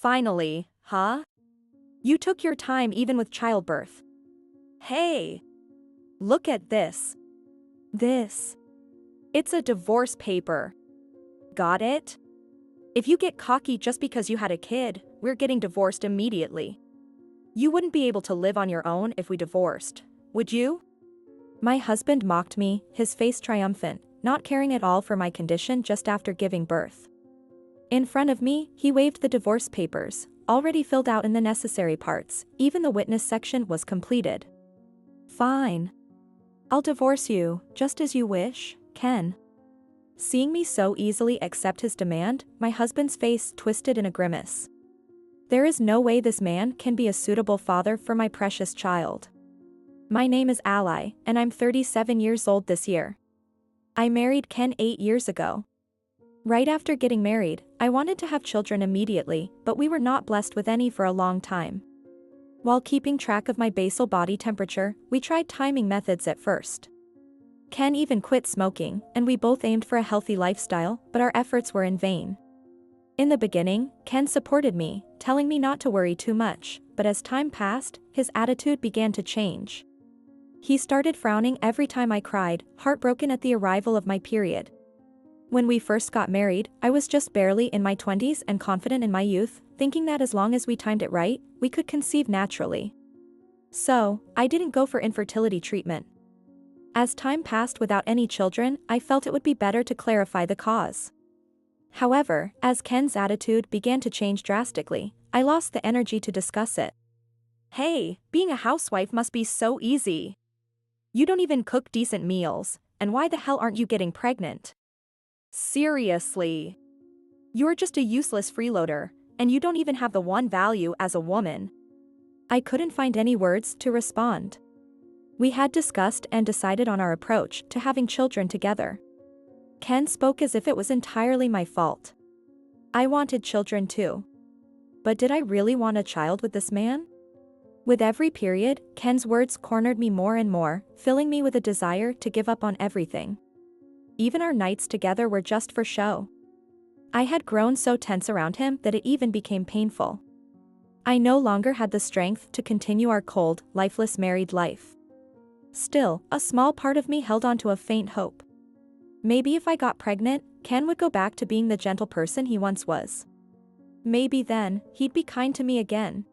Finally, huh? You took your time even with childbirth. Hey! Look at this. This. It's a divorce paper. Got it? If you get cocky just because you had a kid, we're getting divorced immediately. You wouldn't be able to live on your own if we divorced, would you? My husband mocked me, his face triumphant, not caring at all for my condition just after giving birth. In front of me, he waved the divorce papers, already filled out in the necessary parts, even the witness section was completed. Fine. I'll divorce you, just as you wish, Ken. Seeing me so easily accept his demand, my husband's face twisted in a grimace. There is no way this man can be a suitable father for my precious child. My name is Ally, and I'm 37 years old this year. I married Ken 8 years ago. Right after getting married, I wanted to have children immediately, but we were not blessed with any for a long time. While keeping track of my basal body temperature, we tried timing methods at first. Ken even quit smoking, and we both aimed for a healthy lifestyle, but our efforts were in vain. In the beginning, Ken supported me, telling me not to worry too much, but as time passed, his attitude began to change. He started frowning every time I cried, heartbroken at the arrival of my period. When we first got married, I was just barely in my 20s and confident in my youth, thinking that as long as we timed it right, we could conceive naturally. So, I didn't go for infertility treatment. As time passed without any children, I felt it would be better to clarify the cause. However, as Ken's attitude began to change drastically, I lost the energy to discuss it. Hey, being a housewife must be so easy. You don't even cook decent meals, and why the hell aren't you getting pregnant? Seriously. You're just a useless freeloader, and you don't even have the one value as a woman. I couldn't find any words to respond. We had discussed and decided on our approach to having children together. Ken spoke as if it was entirely my fault. I wanted children too. But did I really want a child with this man? With every period, Ken's words cornered me more and more, filling me with a desire to give up on everything. Even our nights together were just for show. I had grown so tense around him that it even became painful. I no longer had the strength to continue our cold, lifeless married life. Still, a small part of me held on to a faint hope. Maybe if I got pregnant, Ken would go back to being the gentle person he once was. Maybe then, he'd be kind to me again.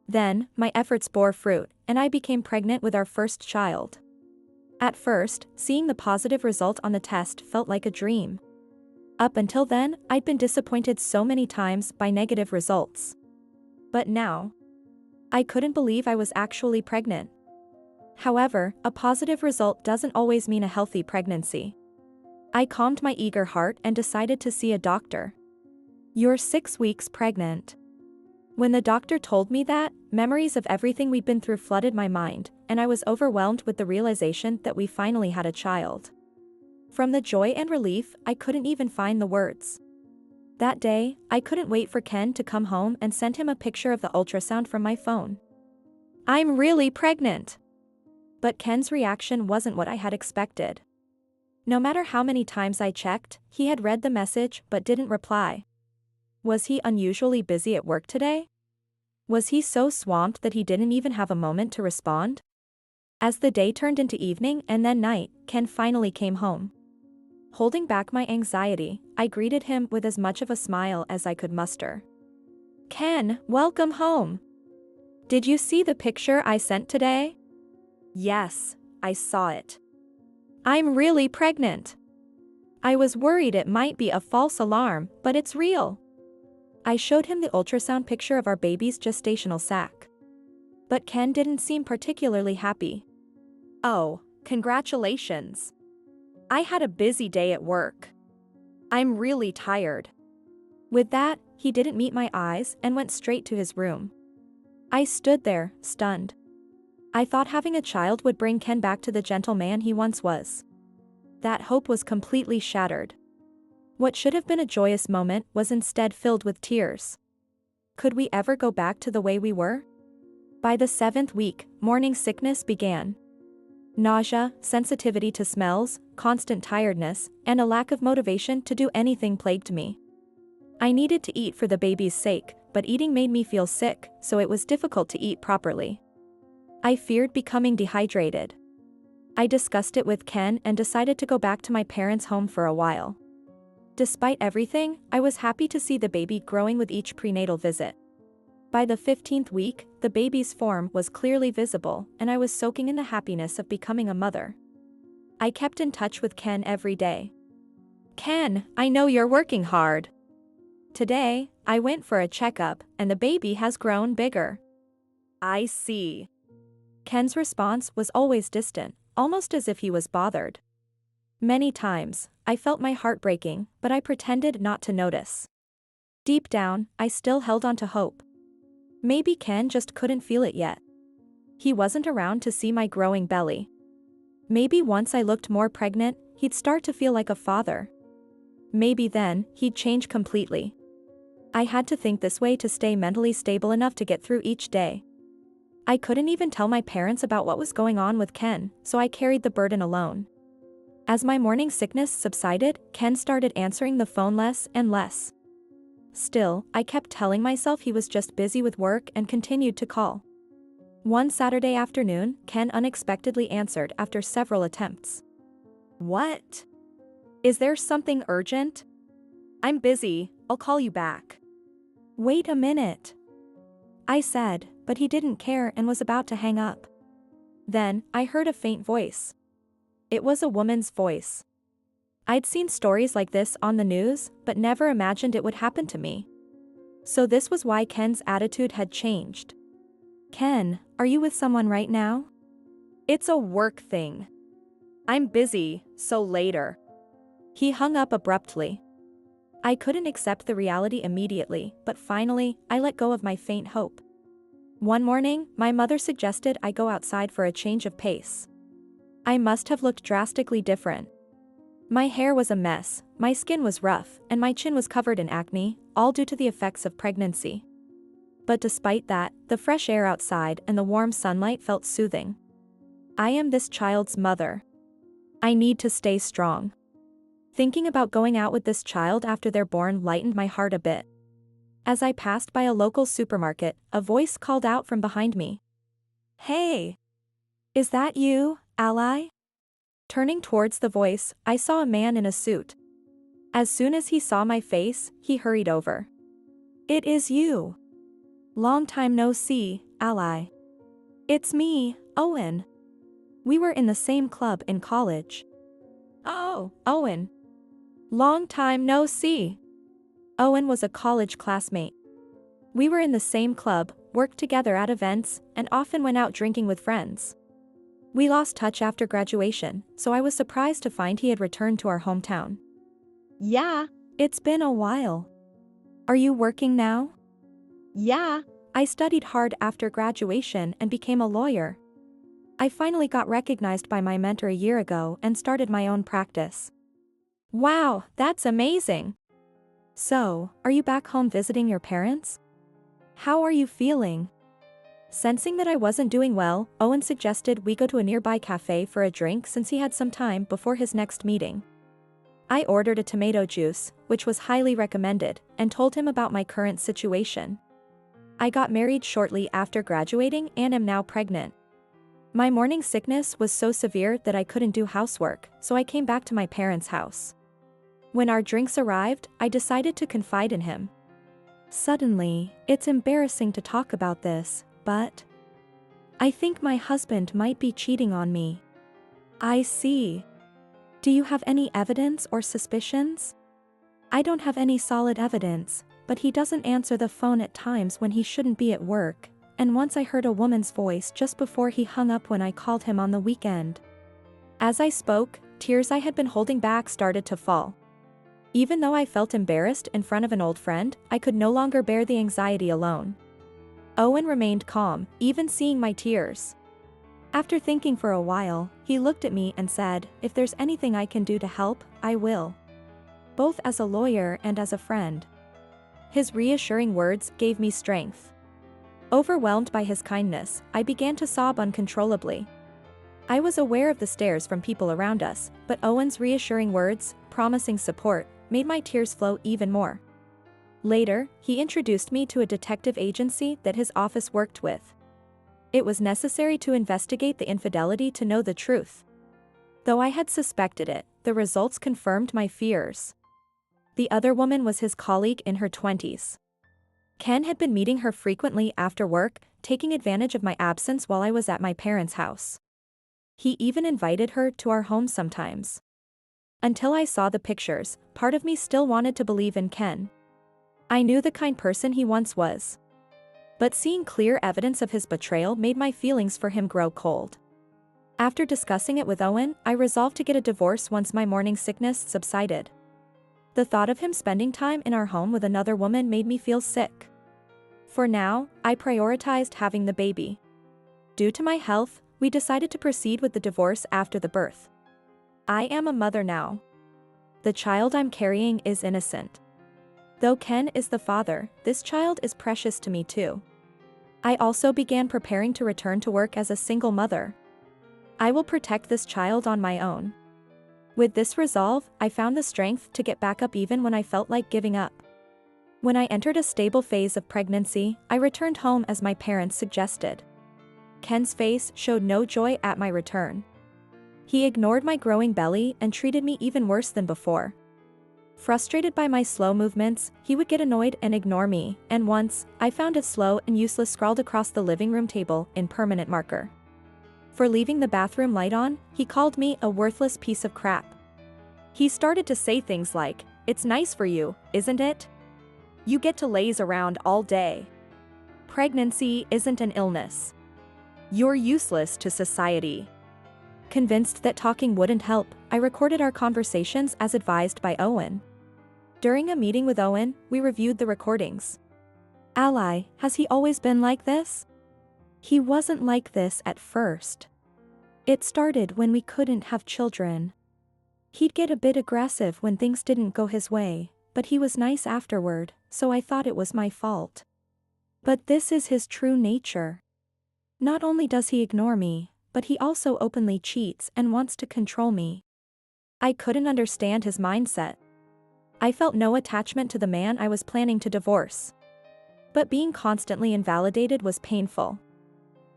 Then, my efforts bore fruit, and I became pregnant with our first child. At first, seeing the positive result on the test felt like a dream. Up until then, I'd been disappointed so many times by negative results. But now, I couldn't believe I was actually pregnant. However, a positive result doesn't always mean a healthy pregnancy. I calmed my eager heart and decided to see a doctor. You're 6 weeks pregnant. When the doctor told me that, memories of everything we'd been through flooded my mind, and I was overwhelmed with the realization that we finally had a child. From the joy and relief, I couldn't even find the words. That day, I couldn't wait for Ken to come home and send him a picture of the ultrasound from my phone. I'm really pregnant! But Ken's reaction wasn't what I had expected. No matter how many times I checked, he had read the message but didn't reply. Was he unusually busy at work today? Was he so swamped that he didn't even have a moment to respond? As the day turned into evening and then night, Ken finally came home. Holding back my anxiety, I greeted him with as much of a smile as I could muster. Ken, welcome home! Did you see the picture I sent today? Yes, I saw it. I'm really pregnant. I was worried it might be a false alarm, but it's real. I showed him the ultrasound picture of our baby's gestational sac. But Ken didn't seem particularly happy. Oh, congratulations. I had a busy day at work. I'm really tired. With that, he didn't meet my eyes and went straight to his room. I stood there, stunned. I thought having a child would bring Ken back to the gentle man he once was. That hope was completely shattered. What should have been a joyous moment was instead filled with tears. Could we ever go back to the way we were? By the 7th week, morning sickness began. Nausea, sensitivity to smells, constant tiredness, and a lack of motivation to do anything plagued me. I needed to eat for the baby's sake, but eating made me feel sick, so it was difficult to eat properly. I feared becoming dehydrated. I discussed it with Ken and decided to go back to my parents' home for a while. Despite everything, I was happy to see the baby growing with each prenatal visit. By the 15th week, the baby's form was clearly visible, and I was soaking in the happiness of becoming a mother. I kept in touch with Ken every day. "Ken, I know you're working hard. Today, I went for a checkup, and the baby has grown bigger." "I see." Ken's response was always distant, almost as if he was bothered. Many times, I felt my heart breaking, but I pretended not to notice. Deep down, I still held on to hope. Maybe Ken just couldn't feel it yet. He wasn't around to see my growing belly. Maybe once I looked more pregnant, he'd start to feel like a father. Maybe then, he'd change completely. I had to think this way to stay mentally stable enough to get through each day. I couldn't even tell my parents about what was going on with Ken, so I carried the burden alone. As my morning sickness subsided, Ken started answering the phone less and less. Still, I kept telling myself he was just busy with work and continued to call. One Saturday afternoon, Ken unexpectedly answered after several attempts. "What? Is there something urgent?" "I'm busy, I'll call you back." "Wait a minute," I said, but he didn't care and was about to hang up. Then, I heard a faint voice. It was a woman's voice. I'd seen stories like this on the news, but never imagined it would happen to me. So this was why Ken's attitude had changed. "Ken, are you with someone right now?" "It's a work thing. I'm busy, so later." He hung up abruptly. I couldn't accept the reality immediately, but finally, I let go of my faint hope. One morning, my mother suggested I go outside for a change of pace. I must have looked drastically different. My hair was a mess, my skin was rough, and my chin was covered in acne, all due to the effects of pregnancy. But despite that, the fresh air outside and the warm sunlight felt soothing. I am this child's mother. I need to stay strong. Thinking about going out with this child after they're born lightened my heart a bit. As I passed by a local supermarket, a voice called out from behind me. "Hey! Is that you, ally?" Turning towards the voice, I saw a man in a suit. As soon as he saw my face, he hurried over. "It is you. Long time no see, ally. It's me, Owen. We were in the same club in college." "Oh, Owen. Long time no see." Owen was a college classmate. We were in the same club, worked together at events, and often went out drinking with friends. We lost touch after graduation, so I was surprised to find he had returned to our hometown. "Yeah, it's been a while. Are you working now?" "Yeah, I studied hard after graduation and became a lawyer. I finally got recognized by my mentor a year ago and started my own practice." "Wow, that's amazing. So, are you back home visiting your parents? How are you feeling?" Sensing that I wasn't doing well, Owen suggested we go to a nearby cafe for a drink since he had some time before his next meeting. I ordered a tomato juice, which was highly recommended, and told him about my current situation. I got married shortly after graduating and am now pregnant. My morning sickness was so severe that I couldn't do housework, so I came back to my parents' house. When our drinks arrived, I decided to confide in him. "Suddenly, it's embarrassing to talk about this, but I think my husband might be cheating on me." "I see. Do you have any evidence or suspicions?" "I don't have any solid evidence, but he doesn't answer the phone at times when he shouldn't be at work, and once I heard a woman's voice just before he hung up when I called him on the weekend." As I spoke, tears I had been holding back started to fall. Even though I felt embarrassed in front of an old friend, I could no longer bear the anxiety alone. Owen remained calm, even seeing my tears. After thinking for a while, he looked at me and said, "If there's anything I can do to help, I will. Both as a lawyer and as a friend." His reassuring words gave me strength. Overwhelmed by his kindness, I began to sob uncontrollably. I was aware of the stares from people around us, but Owen's reassuring words, promising support, made my tears flow even more. Later, he introduced me to a detective agency that his office worked with. It was necessary to investigate the infidelity to know the truth. Though I had suspected it, the results confirmed my fears. The other woman was his colleague in her 20s. Ken had been meeting her frequently after work, taking advantage of my absence while I was at my parents' house. He even invited her to our home sometimes. Until I saw the pictures, part of me still wanted to believe in Ken. I knew the kind person he once was. But seeing clear evidence of his betrayal made my feelings for him grow cold. After discussing it with Owen, I resolved to get a divorce once my morning sickness subsided. The thought of him spending time in our home with another woman made me feel sick. For now, I prioritized having the baby. Due to my health, we decided to proceed with the divorce after the birth. I am a mother now. The child I'm carrying is innocent. Though Ken is the father, this child is precious to me too. I also began preparing to return to work as a single mother. I will protect this child on my own. With this resolve, I found the strength to get back up even when I felt like giving up. When I entered a stable phase of pregnancy, I returned home as my parents suggested. Ken's face showed no joy at my return. He ignored my growing belly and treated me even worse than before. Frustrated by my slow movements, he would get annoyed and ignore me, and once, I found it slow and useless scrawled across the living room table in permanent marker. For leaving the bathroom light on, he called me a worthless piece of crap. He started to say things like, "It's nice for you, isn't it? You get to laze around all day. Pregnancy isn't an illness. You're useless to society." Convinced that talking wouldn't help, I recorded our conversations as advised by Owen. During a meeting with Owen, we reviewed the recordings. Ally, has he always been like this? He wasn't like this at first. It started when we couldn't have children. He'd get a bit aggressive when things didn't go his way, but he was nice afterward, so I thought it was my fault. But this is his true nature. Not only does he ignore me, but he also openly cheats and wants to control me. I couldn't understand his mindset. I felt no attachment to the man I was planning to divorce. But being constantly invalidated was painful.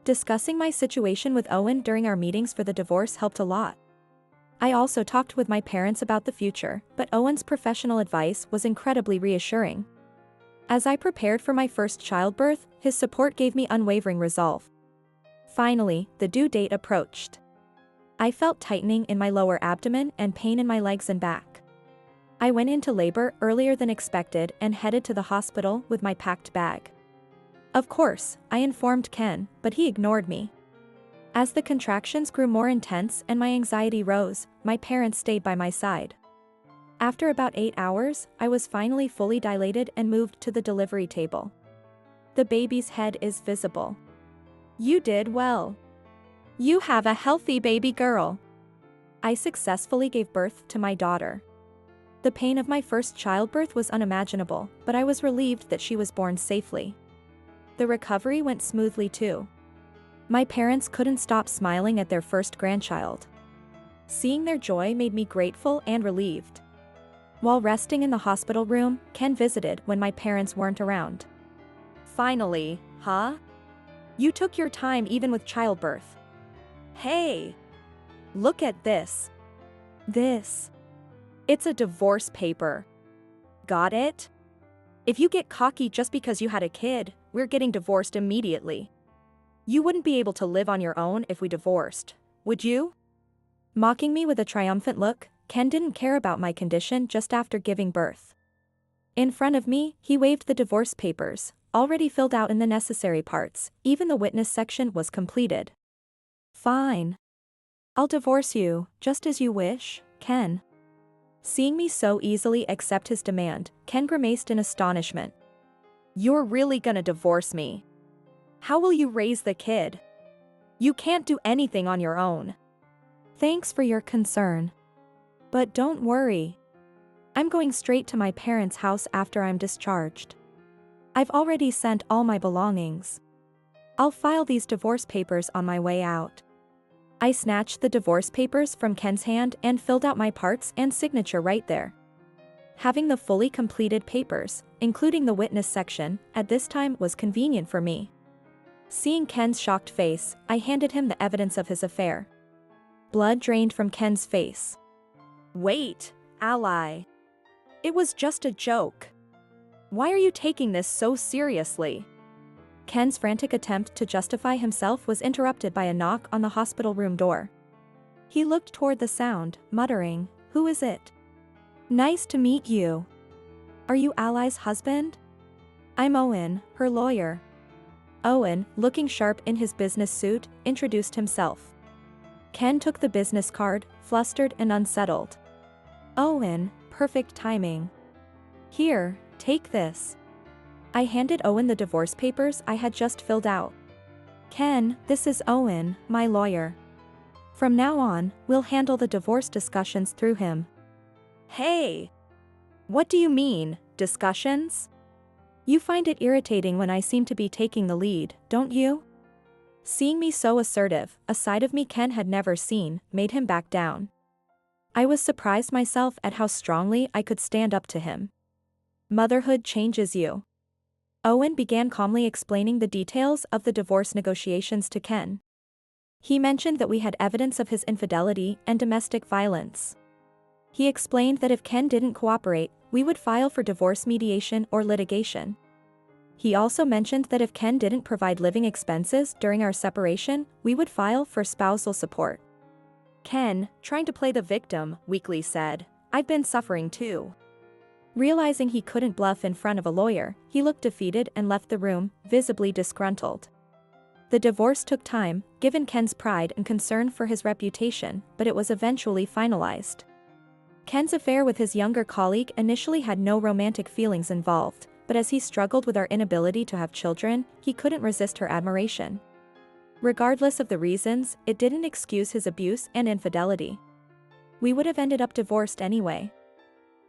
Discussing my situation with Owen during our meetings for the divorce helped a lot. I also talked with my parents about the future, but Owen's professional advice was incredibly reassuring. As I prepared for my first childbirth, his support gave me unwavering resolve. Finally, the due date approached. I felt tightening in my lower abdomen and pain in my legs and back. I went into labor earlier than expected and headed to the hospital with my packed bag. Of course, I informed Ken, but he ignored me. As the contractions grew more intense and my anxiety rose, my parents stayed by my side. After about 8 hours, I was finally fully dilated and moved to the delivery table. The baby's head is visible. You did well. You have a healthy baby girl. I successfully gave birth to my daughter. The pain of my first childbirth was unimaginable, but I was relieved that she was born safely. The recovery went smoothly too. My parents couldn't stop smiling at their first grandchild. Seeing their joy made me grateful and relieved. While resting in the hospital room, Ken visited when my parents weren't around. Finally, huh? You took your time even with childbirth. Hey! Look at this. This. It's a divorce paper. Got it? If you get cocky just because you had a kid, we're getting divorced immediately. You wouldn't be able to live on your own if we divorced, would you? Mocking me with a triumphant look, Ken didn't care about my condition just after giving birth. In front of me, he waved the divorce papers, already filled out in the necessary parts, even the witness section was completed. Fine. I'll divorce you, just as you wish, Ken. Seeing me so easily accept his demand, Ken grimaced in astonishment. You're really gonna divorce me? How will you raise the kid? You can't do anything on your own. Thanks for your concern. But don't worry. I'm going straight to my parents' house after I'm discharged. I've already sent all my belongings. I'll file these divorce papers on my way out. I snatched the divorce papers from Ken's hand and filled out my parts and signature right there. Having the fully completed papers, including the witness section, at this time was convenient for me. Seeing Ken's shocked face, I handed him the evidence of his affair. Blood drained from Ken's face. Wait, ally. It was just a joke. Why are you taking this so seriously? Ken's frantic attempt to justify himself was interrupted by a knock on the hospital room door. He looked toward the sound, muttering, "Who is it?" "Nice to meet you. Are you Ally's husband?" "I'm Owen, her lawyer." Owen, looking sharp in his business suit, introduced himself. Ken took the business card, flustered and unsettled. "Owen, perfect timing. Here, take this." I handed Owen the divorce papers I had just filled out. "Ken, this is Owen, my lawyer. From now on, we'll handle the divorce discussions through him." "Hey! What do you mean, discussions? You find it irritating when I seem to be taking the lead, don't you?" Seeing me so assertive, a side of me Ken had never seen, made him back down. I was surprised myself at how strongly I could stand up to him. "Motherhood changes you." Owen began calmly explaining the details of the divorce negotiations to Ken. He mentioned that we had evidence of his infidelity and domestic violence. He explained that if Ken didn't cooperate, we would file for divorce mediation or litigation. He also mentioned that if Ken didn't provide living expenses during our separation, we would file for spousal support. Ken, trying to play the victim, weakly said, "I've been suffering too." Realizing he couldn't bluff in front of a lawyer, he looked defeated and left the room, visibly disgruntled. The divorce took time, given Ken's pride and concern for his reputation, but it was eventually finalized. Ken's affair with his younger colleague initially had no romantic feelings involved, but as he struggled with our inability to have children, he couldn't resist her admiration. Regardless of the reasons, it didn't excuse his abuse and infidelity. We would have ended up divorced anyway.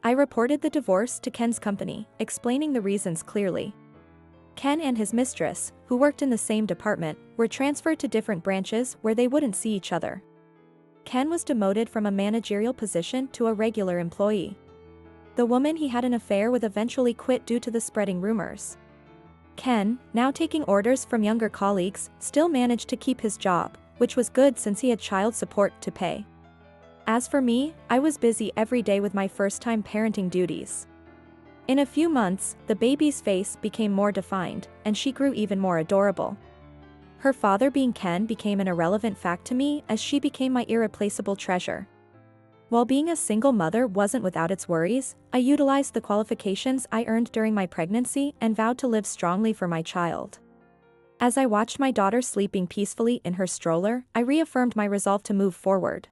I reported the divorce to Ken's company, explaining the reasons clearly. Ken and his mistress, who worked in the same department, were transferred to different branches where they wouldn't see each other. Ken was demoted from a managerial position to a regular employee. The woman he had an affair with eventually quit due to the spreading rumors. Ken, now taking orders from younger colleagues, still managed to keep his job, which was good since he had child support to pay. As for me, I was busy every day with my first-time parenting duties. In a few months, the baby's face became more defined, and she grew even more adorable. Her father being Ken became an irrelevant fact to me as she became my irreplaceable treasure. While being a single mother wasn't without its worries, I utilized the qualifications I earned during my pregnancy and vowed to live strongly for my child. As I watched my daughter sleeping peacefully in her stroller, I reaffirmed my resolve to move forward.